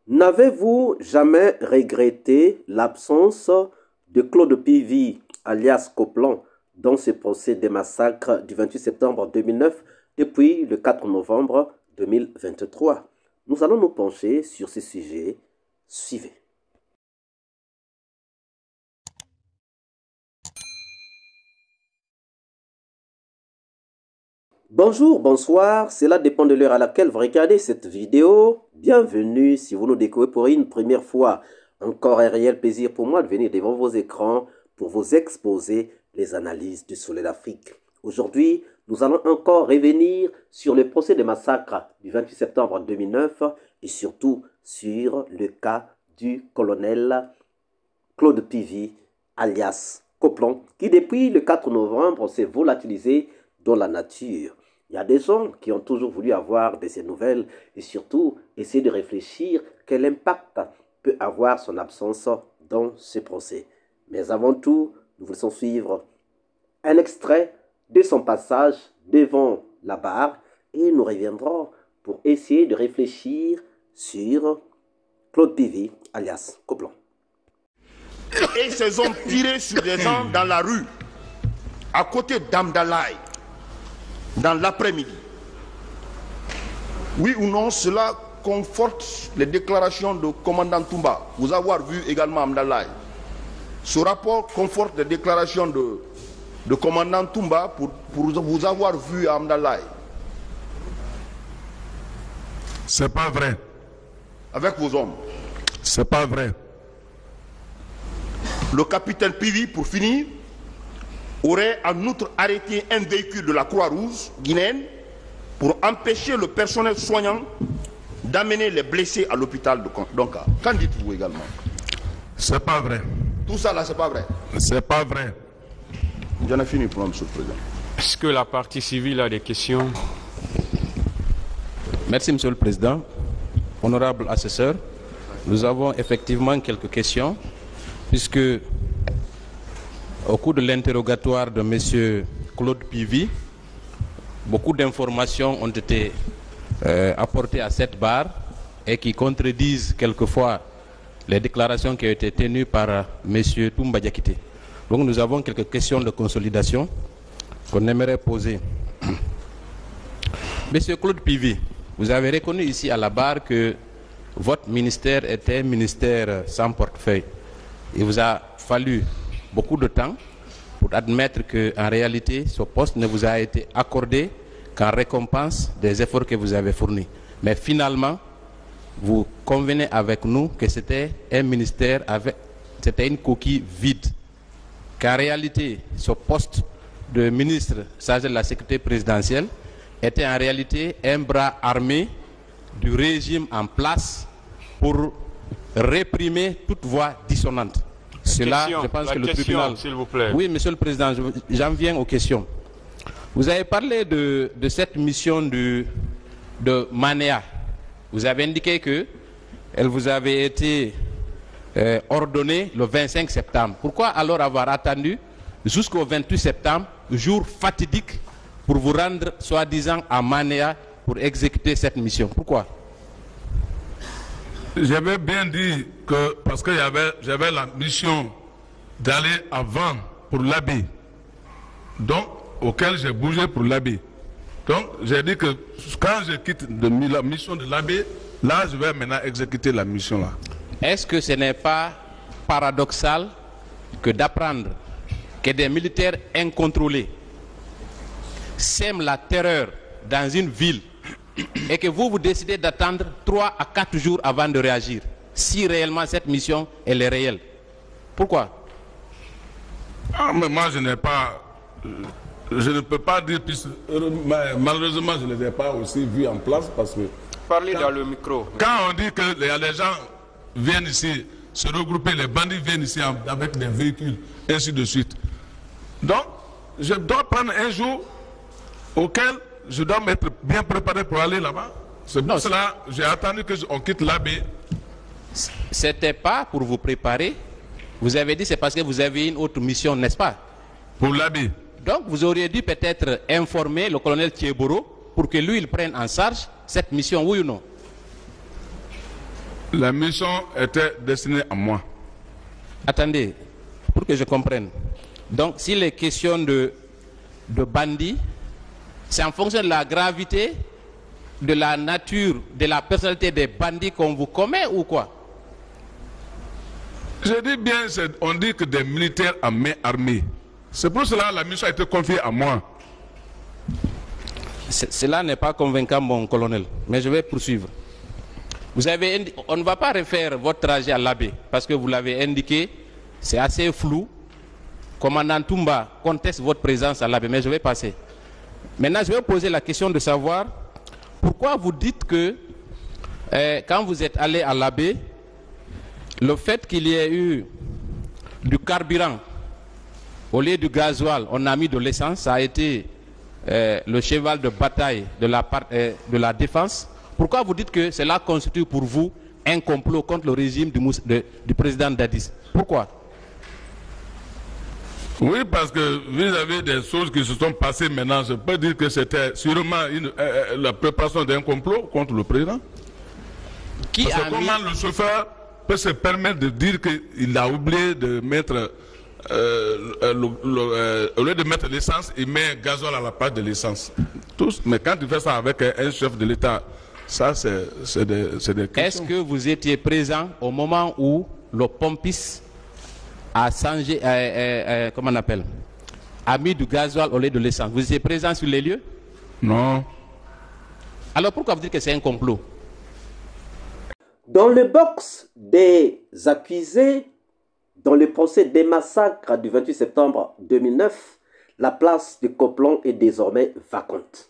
N'avez-vous jamais regretté l'absence de Claude Pivy, alias Coplan, dans ce procès des massacres du 28 septembre 2009 depuis le 4 novembre 2023? Nous allons nous pencher sur ce sujet. Suivez. Bonjour, bonsoir, cela dépend de l'heure à laquelle vous regardez cette vidéo. Bienvenue si vous nous découvrez pour une première fois. Encore un réel plaisir pour moi de venir devant vos écrans pour vous exposer les analyses du Soleil d'Afrique. Aujourd'hui, nous allons encore revenir sur le procès des massacres du 28 septembre 2009 et surtout sur le cas du colonel Claude Pivy, alias Coplan, qui depuis le 4 novembre s'est volatilisé dans la nature. Il y a des gens qui ont toujours voulu avoir de ces nouvelles et surtout essayer de réfléchir quel impact peut avoir son absence dans ce procès. Mais avant tout, nous vous laissons suivre un extrait de son passage devant la barre et nous reviendrons pour essayer de réfléchir sur Claude Pivy, alias Coplan. Et ces hommes tirés sur des gens dans la rue, à côté d'Amdalaï, dans l'après-midi. Oui ou non, cela conforte les déclarations de commandant Toumba. Vous avoir vu également Amdalaï. Ce rapport conforte les déclarations de commandant Toumba pour vous avoir vu à Amdalaï. C'est pas vrai. Avec vos hommes. C'est pas vrai. Le capitaine Pivy, pour finir, aurait en outre arrêté un véhicule de la Croix-Rouge guinéenne pour empêcher le personnel soignant d'amener les blessés à l'hôpital de Donka. Qu'en dites-vous également? C'est pas vrai. Tout ça là, c'est pas vrai. C'est pas vrai. J'en ai fini pour moi, Monsieur le Président. Est-ce que la partie civile a des questions? Merci, Monsieur le Président. Honorable assesseur, nous avons effectivement quelques questions, puisque au cours de l'interrogatoire de M. Claude Pivy, beaucoup d'informations ont été apportées à cette barre et qui contredisent quelquefois les déclarations qui ont été tenues par M. Toumba Diakité. Donc nous avons quelques questions de consolidation qu'on aimerait poser. M. Claude Pivy, vous avez reconnu ici à la barre que votre ministère était un ministère sans portefeuille. Il vous a fallu beaucoup de temps pour admettre qu'en réalité, ce poste ne vous a été accordé qu'en récompense des efforts que vous avez fournis. Mais finalement, vous convenez avec nous que c'était un ministère c'était une coquille vide. Qu'en réalité, ce poste de ministre chargé de la sécurité présidentielle était en réalité un bras armé du régime en place pour réprimer toute voix dissonante. Cela, je pense que le tribunal... s'il vous plaît. Oui, Monsieur le Président, j'en viens aux questions. Vous avez parlé de cette mission de Manéa. Vous avez indiqué qu'elle vous avait été ordonnée le 25 septembre. Pourquoi alors avoir attendu jusqu'au 28 septembre, jour fatidique, pour vous rendre, soi-disant, à Manéa pour exécuter cette mission? Pourquoi? J'avais bien dit que, parce que j'avais la mission d'aller avant pour l'Abbé, donc auquel j'ai bougé pour l'Abbé. Donc j'ai dit que quand je quitte la mission de l'Abbé, là je vais maintenant exécuter la mission là. Est-ce que ce n'est pas paradoxal que d'apprendre que des militaires incontrôlés sèment la terreur dans une ville et que vous décidez d'attendre 3 à 4 jours avant de réagir, si réellement cette mission elle est réelle? Pourquoi? Mais moi je n'ai pas... Je ne peux pas dire, puisque malheureusement je ne les ai pas aussi vus en place parce que... Parlez dans le micro. Quand on dit que les gens viennent ici se regrouper, les bandits viennent ici avec des véhicules, ainsi de suite. Donc, je dois prendre un jour auquel je dois m'être bien préparé pour aller là-bas. C'est pour cela que j'ai attendu qu'on quitte l'Abbé. C'était pas pour vous préparer. Vous avez dit c'est parce que vous avez une autre mission, n'est-ce pas? Pour l'Abbé. Donc vous auriez dû peut-être informer le colonel Thieboro pour que lui il prenne en charge cette mission, oui ou non? La mission était destinée à moi. Attendez, pour que je comprenne. Donc, s'il est question de bandits, c'est en fonction de la gravité, de la nature, de la personnalité des bandits qu'on vous commet ou quoi? Je dis bien, on dit que des militaires armés. C'est pour cela que la mission a été confiée à moi. Cela n'est pas convaincant, mon colonel, mais je vais poursuivre. On ne va pas refaire votre trajet à l'Abbé, parce que vous l'avez indiqué, c'est assez flou. Commandant Toumba conteste votre présence à l'Abbé, mais je vais passer. Maintenant, je vais poser la question de savoir pourquoi vous dites que quand vous êtes allé à l'Abbé, le fait qu'il y ait eu du carburant au lieu du gasoil, on a mis de l'essence, ça a été le cheval de bataille de la défense. Pourquoi vous dites que cela constitue pour vous un complot contre le régime du président Dadis? Pourquoi? Oui, parce que vis-à-vis des choses qui se sont passées maintenant, je peux dire que c'était sûrement la préparation d'un complot contre le président. Comment le chauffeur peut se permettre de dire qu'il a oublié de mettre, au lieu de mettre l'essence, il met gasoil à la place de l'essence. Mais quand il fait ça avec un chef de l'État, ça c'est des questions. Est-ce que vous étiez présent au moment où le pompiste a changé, comment on appelle, a mis du gasoil au lieu de l'essence? Vous étiez présent sur les lieux? Non. Alors pourquoi vous dites que c'est un complot? Dans le box des accusés, dans le procès des massacres du 28 septembre 2009, la place de Coplon est désormais vacante.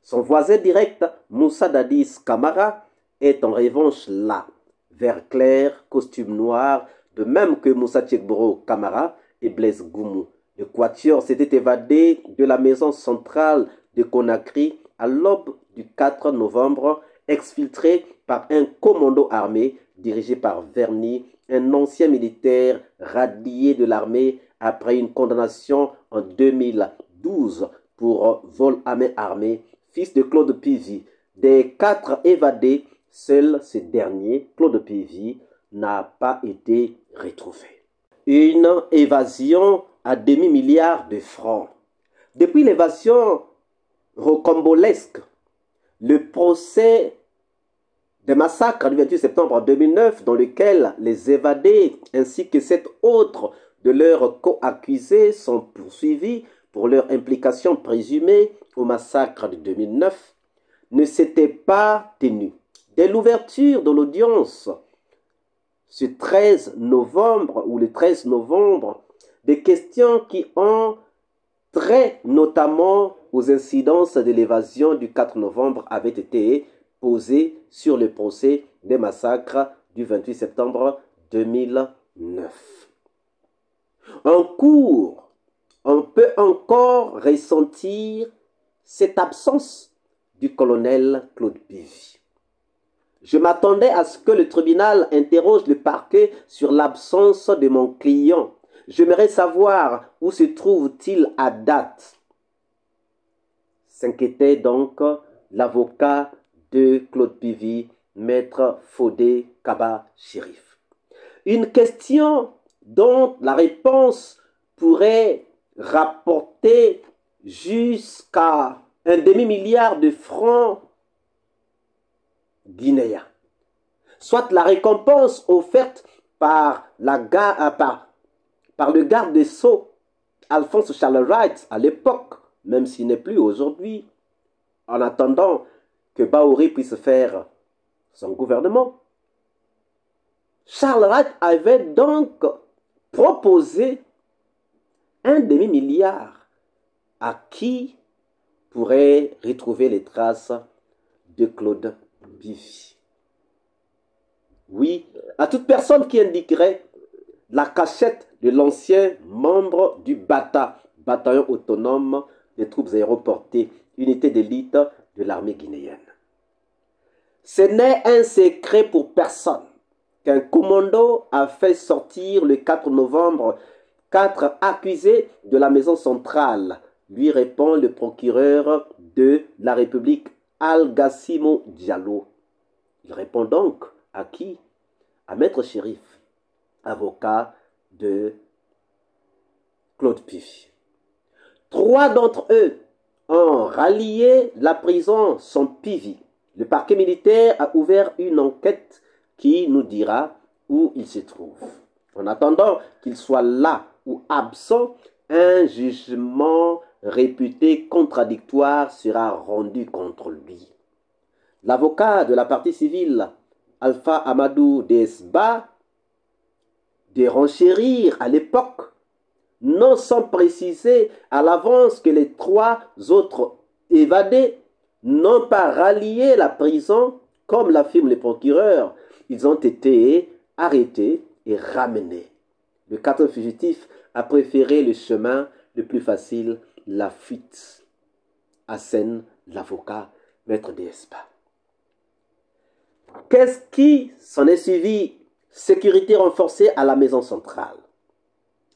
Son voisin direct, Moussa Dadis Camara, est en revanche là, vert clair, costume noir, de même que Moussa Tchekboro Camara et Blaise Goumou. Le quatuor s'était évadé de la maison centrale de Conakry à l'aube du 4 novembre, exfiltré par un commando armé dirigé par Verny, un ancien militaire radié de l'armée après une condamnation en 2012 pour vol à main armée, fils de Claude Pivy. Des 4 évadés, seul ce dernier, Claude Pivy, n'a pas été retrouvé. Une évasion à demi-milliard de francs. Depuis l'évasion rocambolesque, le procès des massacres du 28 septembre 2009, dans lequel les évadés ainsi que 7 autres de leurs co-accusés sont poursuivis pour leur implication présumée au massacre de 2009, ne s'était pas tenu. Dès l'ouverture de l'audience, ce 13 novembre ou le 13 novembre, des questions qui ont trait notamment aux incidences de l'évasion du 4 novembre avaient été posées sur le procès des massacres du 28 septembre 2009. En cours, on peut encore ressentir cette absence du colonel Claude Pivy. Je m'attendais à ce que le tribunal interroge le parquet sur l'absence de mon client. J'aimerais savoir où se trouve-t-il à date. S'inquiétait donc l'avocat de Claude Pivy, maître Fodé Kaba Chérif. Une question dont la réponse pourrait rapporter jusqu'à un demi-milliard de francs guinéens. Soit la récompense offerte par le garde des Sceaux, Alphonse Charles Wright, à l'époque, même s'il n'est plus aujourd'hui, en attendant que Baouri puisse faire son gouvernement. Charles Wright avait donc proposé un demi-milliard à qui pourrait retrouver les traces de Claude Pivy. Oui, à toute personne qui indiquerait la cachette de l'ancien membre du BATA, bataillon autonome des troupes aéroportées, unité d'élite de l'armée guinéenne. Ce n'est un secret pour personne qu'un commando a fait sortir le 4 novembre 4 accusés de la maison centrale, lui répond le procureur de la République Al-Gassimo Diallo. Il répond donc à qui? à Maître Chérif, avocat de Claude Pivy. 3 d'entre eux ont rallié la prison sans Pivy. Le parquet militaire a ouvert une enquête qui nous dira où il se trouve. En attendant qu'il soit là ou absent, un jugement réputé contradictoire sera rendu contre lui. L'avocat de la partie civile, Alpha Amadou Desba, de renchérir à l'époque, non sans préciser à l'avance que les 3 autres évadés n'ont pas rallié la prison, comme l'affirme le procureur. Ils ont été arrêtés et ramenés. Le 4 fugitif a préféré le chemin le plus facile, la fuite. Assène l'avocat, Maître Desba. Qu'est-ce qui s'en est suivi? Sécurité renforcée à la maison centrale.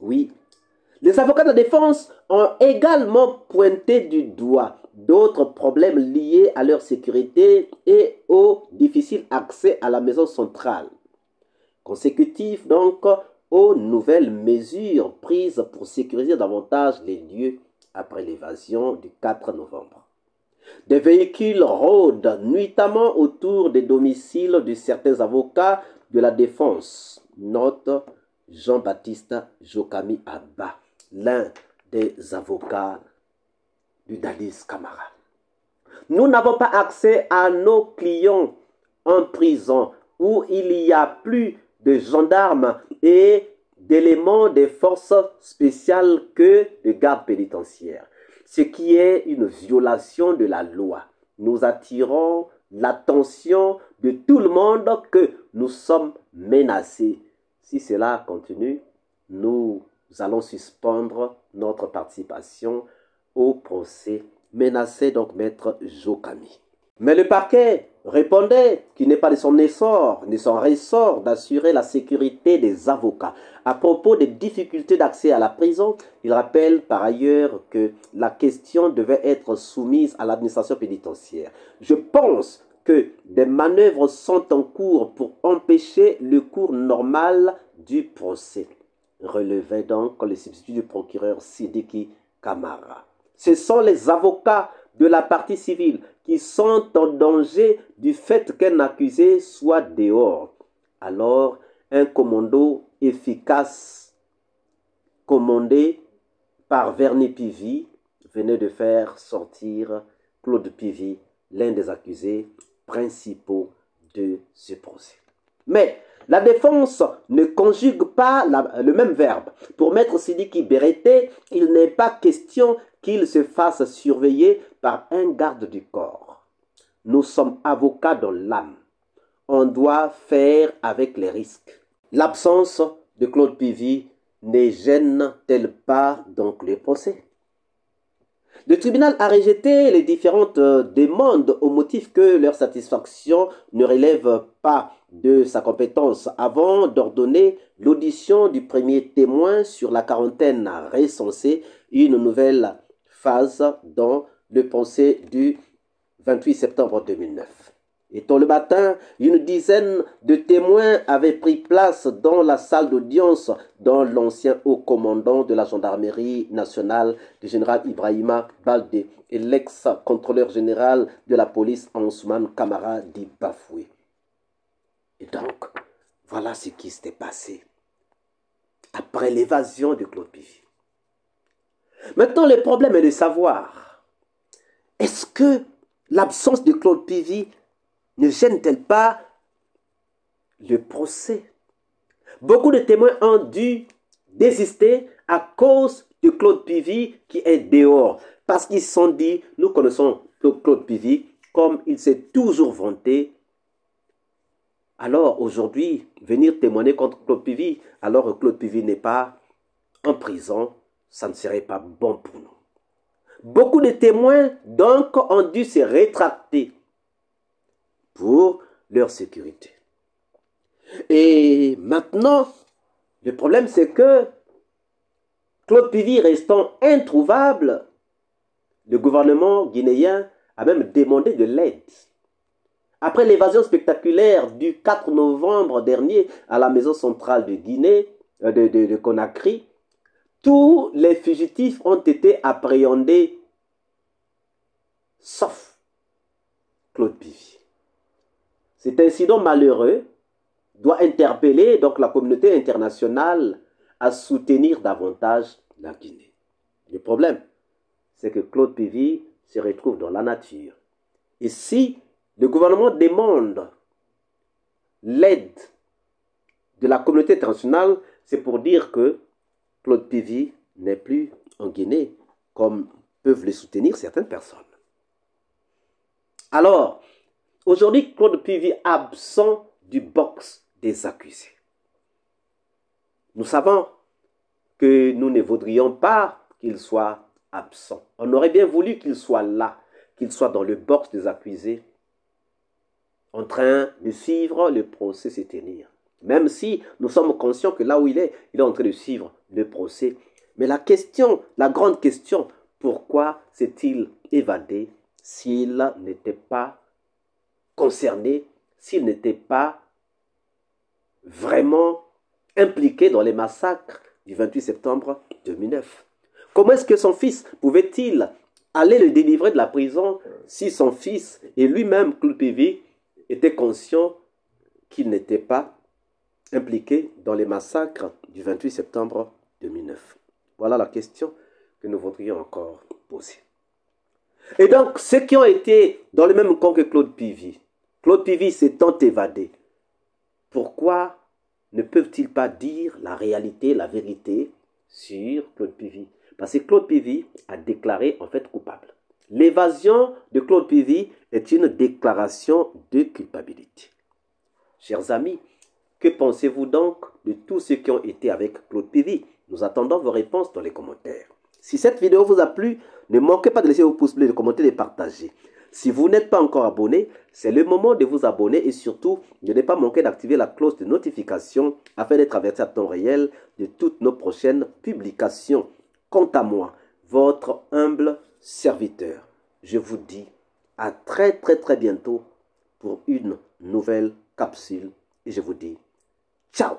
Oui, les avocats de la défense ont également pointé du doigt d'autres problèmes liés à leur sécurité et au difficile accès à la maison centrale. Consécutif donc aux nouvelles mesures prises pour sécuriser davantage les lieux après l'évasion du 4 novembre. Des véhicules rôdent nuitamment autour des domiciles de certains avocats de la défense. Note Jean-Baptiste Jokami Abba, l'un des avocats du Dadis Camara. Nous n'avons pas accès à nos clients en prison où il y a plus de gendarmes et d'éléments des forces spéciales que de gardes pénitentiaires, ce qui est une violation de la loi. Nous attirons l'attention de tout le monde que nous sommes menacés. Si cela continue, nous allons suspendre notre participation au procès. Menacé donc Maître Jokami. Mais le parquet répondait qu'il n'est pas de son essor, ni son ressort d'assurer la sécurité des avocats. À propos des difficultés d'accès à la prison, il rappelle par ailleurs que la question devait être soumise à l'administration pénitentiaire. Je pense que des manœuvres sont en cours pour empêcher le cours normal du procès, relevait donc le substitut du procureur Sidiki Camara. Ce sont les avocats de la partie civile qui sont en danger du fait qu'un accusé soit dehors. Alors, un commando efficace commandé par Vernet Pivy venait de faire sortir Claude Pivy, l'un des accusés principaux de ce procès. Mais la défense ne conjugue pas le même verbe. Pour Maître Sidiki Berete, il n'est pas question qu'il se fasse surveiller par un garde du corps. Nous sommes avocats dans l'âme. On doit faire avec les risques. L'absence de Claude Pivy ne gêne-t-elle pas donc le procès? Le tribunal a rejeté les différentes demandes au motif que leur satisfaction ne relève pas de sa compétence avant d'ordonner l'audition du premier témoin sur la quarantaine recensée, une nouvelle phase dans le procès du 28 septembre 2009. Et tôt le matin, une dizaine de témoins avaient pris place dans la salle d'audience dont l'ancien haut commandant de la gendarmerie nationale, le général Ibrahima Baldé, et l'ex-contrôleur général de la police, Ansoumane Camara, dit bafoué. Et donc, voilà ce qui s'était passé après l'évasion de Claude Pivy. Maintenant, le problème est de savoir, est-ce que l'absence de Claude Pivy ne gêne-t-elle pas le procès? Beaucoup de témoins ont dû désister à cause de Claude Pivy qui est dehors. Parce qu'ils se sont dit, nous connaissons Claude Pivy comme il s'est toujours vanté. Alors aujourd'hui, venir témoigner contre Claude Pivy, alors que Claude Pivy n'est pas en prison, ça ne serait pas bon pour nous. Beaucoup de témoins donc ont dû se rétracter pour leur sécurité. Et maintenant, le problème c'est que Claude Pivy restant introuvable, le gouvernement guinéen a même demandé de l'aide Après l'évasion spectaculaire du 4 novembre dernier à la maison centrale de Guinée, de Conakry, tous les fugitifs ont été appréhendés, sauf Claude Bivy. Cet incident malheureux doit interpeller donc la communauté internationale à soutenir davantage la Guinée. Le problème, c'est que Claude Bivy se retrouve dans la nature. Et si le gouvernement demande l'aide de la communauté internationale, c'est pour dire que Claude Bivy n'est plus en Guinée, comme peuvent le soutenir certaines personnes. Alors, aujourd'hui, Claude Bivy est absent du box des accusés. Nous savons que nous ne voudrions pas qu'il soit absent. On aurait bien voulu qu'il soit là, qu'il soit dans le box des accusés, en train de suivre le procès se tenir. Même si nous sommes conscients que là où il est en train de suivre le procès. Mais la question, la grande question, pourquoi s'est-il évadé s'il n'était pas concerné, s'il n'était pas vraiment impliqué dans les massacres du 28 septembre 2009? Comment est-ce que son fils pouvait-il aller le délivrer de la prison si son fils et lui-même, Claude Bivy, était conscient qu'il n'était pas impliqué dans les massacres du 28 septembre 2009? Voilà la question que nous voudrions encore poser. Et donc, ceux qui ont été dans le même camp que Claude Bivy s'étant évadé, pourquoi ne peuvent-ils pas dire la réalité, la vérité sur Claude Bivy? Parce que Claude Bivy a déclaré en fait coupable. L'évasion de Claude Bivy est une déclaration de culpabilité. Chers amis, que pensez-vous donc de tous ceux qui ont été avec Claude Bivy? Nous attendons vos réponses dans les commentaires. Si cette vidéo vous a plu, ne manquez pas de laisser vos pouces bleus, de commenter et de partager. Si vous n'êtes pas encore abonné, c'est le moment de vous abonner et surtout de ne pas manquer d'activer la cloche de notification afin d'être averti à temps réel de toutes nos prochaines publications. Quant à moi, votre humble serviteur, je vous dis à très bientôt pour une nouvelle capsule et je vous dis ciao.